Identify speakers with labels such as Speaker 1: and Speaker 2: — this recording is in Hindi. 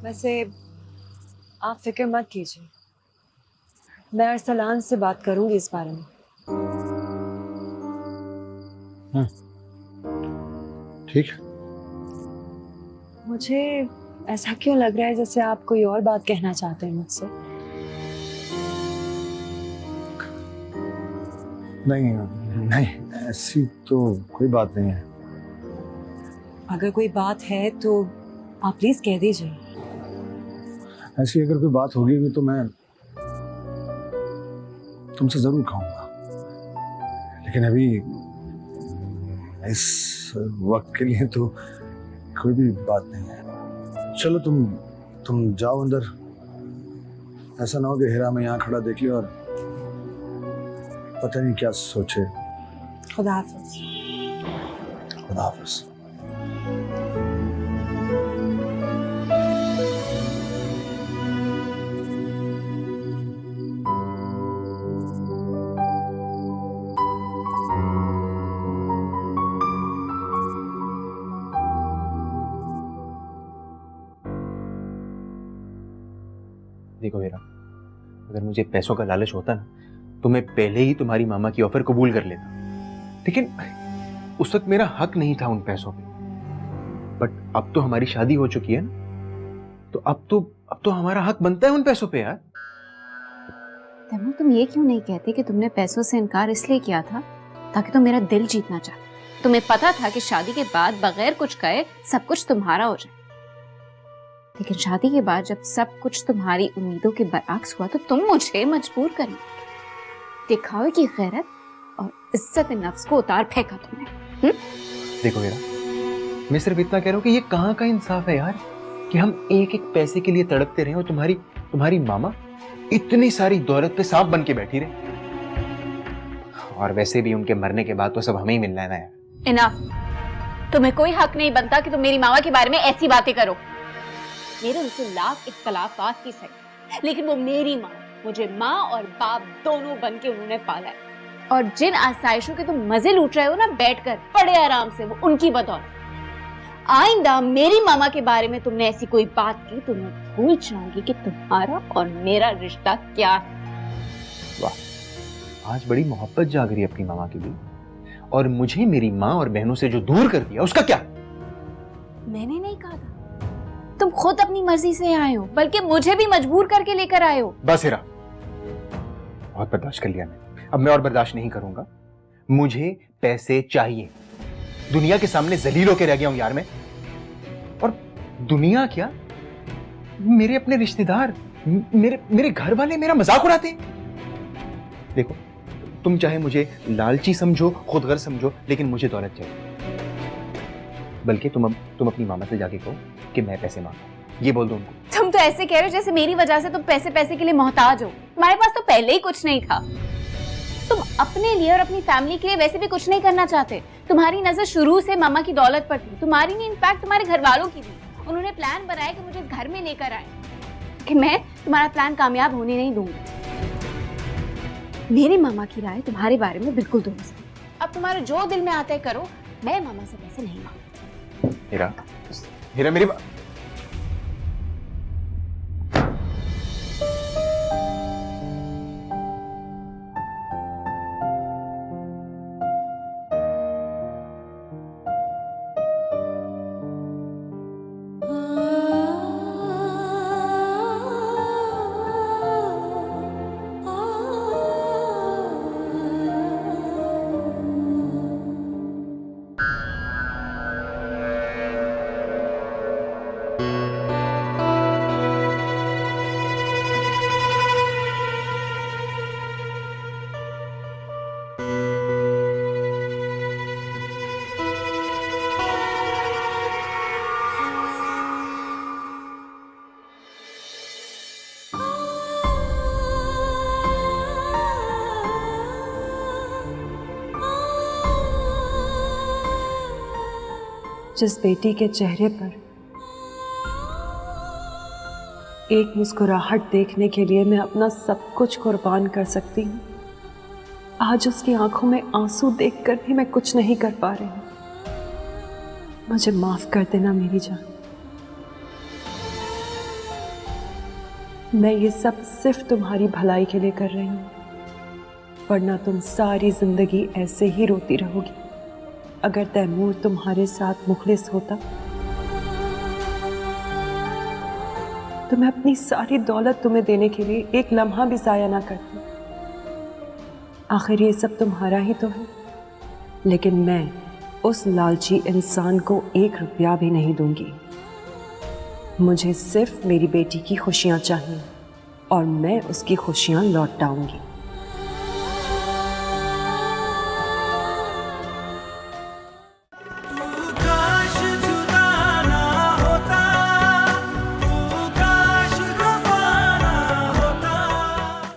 Speaker 1: वैसे आप फिक्र मत कीजिए, मैं अरसलान से बात करूंगी इस बारे में।
Speaker 2: ठीक है।
Speaker 1: मुझे ऐसा क्यों लग रहा है जैसे आप कोई और बात कहना चाहते हैं मुझसे?
Speaker 2: नहीं नहीं, ऐसी तो कोई बात नहीं है।
Speaker 1: अगर कोई बात है तो आप प्लीज कह दीजिए।
Speaker 2: ऐसी अगर कोई बात होगी भी तो मैं तुमसे जरूर खाऊंगा, लेकिन अभी इस वक्त के लिए तो कोई भी बात नहीं है। चलो तुम जाओ अंदर, ऐसा ना हो कि हिरा में यहाँ खड़ा देख लियो और पता नहीं क्या सोचे।
Speaker 1: खुदा हाफिज।
Speaker 2: खुदा हाफिज।
Speaker 3: देखो हीरा, अगर मुझे पैसों का लालच होता ना तो मैं पहले ही तुम्हारी मामा की ऑफर कबूल कर लेता, लेकिन उस वक्त मेरा हक नहीं था उन पैसों पे। बट अब तो हमारी शादी हो चुकी है ना, तो अब तो हमारा हक बनता है उन पैसों पे यार।
Speaker 4: तैमूर, तुम ये क्यों नहीं कहते कि तुमने पैसों से इनकार इसलिए किया था ताकि तुम मेरा दिल जीतना चाहते? तुम्हें पता था कि शादी के बाद बगैर कुछ कहे सब कुछ तुम्हारा हो जाए, लेकिन शादी के बाद जब सब कुछ तुम्हारी उम्मीदों के बरअक्स हुआ तो तुम मुझे मजबूर कर दिखावे की गैरत और इज्जत नफ्स को उतार फेंका तुमने।
Speaker 3: देखो हीरा, मैं सिर्फ इतना कह रहा हूँ कि ये कहाँ का इंसाफ है यार कि हम एक एक पैसे के लिए तड़पते रहे और तुम्हारी मामा इतनी सारी दौलत पे सांप बन के बैठी रहे। और वैसे भी उनके मरने के बाद तो सब हमें ही मिलना है ना यार।
Speaker 4: इनफ। तुम्हें कोई हक नहीं बनता कि तुम मेरी मामा के बारे में ऐसी बातें करो। मेरे उनसे लाख इख्तलाफात की सही, लेकिन वो मेरी माँ, मुझे माँ और बाप दोनों बन के उन्होंने पाला है। और जिन आसाइशों के तुम मजे लूट रहे हो ना बैठकर बड़े आराम से, वो उनकी बदौलत। आइंदा मेरी मामा के बारे में तुमने ऐसी कोई बात की तो मैं भूल जाऊंगी कि तुम्हारा और मेरा रिश्ता क्या है।
Speaker 3: वाह, आज बड़ी मोहब्बत जाग रही है अपनी मामा के लिए, और मुझे मेरी माँ और बहनों से जो दूर कर दिया उसका क्या?
Speaker 4: मैंने नहीं कहा था, तुम खुद अपनी मर्जी से आए हो, बल्कि मुझे भी मजबूर करके लेकर आए हो।
Speaker 3: बस हीरा, बहुत बर्दाश्त कर लिया मैंने, अब मैं और बर्दाश्त नहीं करूंगा। मुझे पैसे चाहिए, दुनिया के सामने जलील होकर रह गया हूं यार मैं। और दुनिया क्या, मेरे अपने रिश्तेदार, मेरे घर वाले मेरा मजाक उड़ाते हैं। देखो, तुम चाहे मुझे लालची समझो, खुदगर्ज समझो, लेकिन मुझे दौलत चाहिए। बल्कि तुम अपनी मामा से जाके कहो कि मैं पैसे मांगता, ये बोल दो उनको।
Speaker 4: तुम तो ऐसे कह रहे हो जैसे मेरी वजह से तुम पैसे के लिए मोहताज हो। तुम्हारे पास तो पहले ही कुछ नहीं था। तुम अपने लिए और अपनी फैमिली के लिए वैसे भी कुछ नहीं करना चाहते। तुम्हारी नजर शुरू से मामा की दौलत पर थी, तुम्हारी नहीं, इनफैक्ट तुम्हारे घर वालों की थी। उन्होंने प्लान बनाया कि मुझे इस घर में लेकर आए, कि मैं तुम्हारा प्लान कामयाब होने नहीं दूंगी। मेरे मामा की राय तुम्हारे बारे में बिल्कुल दुरुस्त है। अब तुम्हारे जो दिल में आता है करो, मैं मामा से पैसे नहीं मांगती।
Speaker 3: हीरा, हीरा मेरी
Speaker 1: जिस बेटी के चेहरे पर एक मुस्कुराहट देखने के लिए मैं अपना सब कुछ कुर्बान कर सकती हूँ, आज उसकी आंखों में आंसू देखकर भी मैं कुछ नहीं कर पा रही हूँ। मुझे माफ कर देना मेरी जान। मैं ये सब सिर्फ तुम्हारी भलाई के लिए कर रही हूँ, वरना तुम सारी जिंदगी ऐसे ही रोती रहोगी। अगर तैमूर तुम्हारे साथ मुखलिस होता तो मैं अपनी सारी दौलत तुम्हें देने के लिए एक लम्हा भी जाया ना करती। आखिर ये सब तुम्हारा ही तो है, लेकिन मैं उस लालची इंसान को 1 रुपया भी नहीं दूंगी। मुझे सिर्फ मेरी बेटी की खुशियां चाहिए और मैं उसकी खुशियां लौटाऊंगी।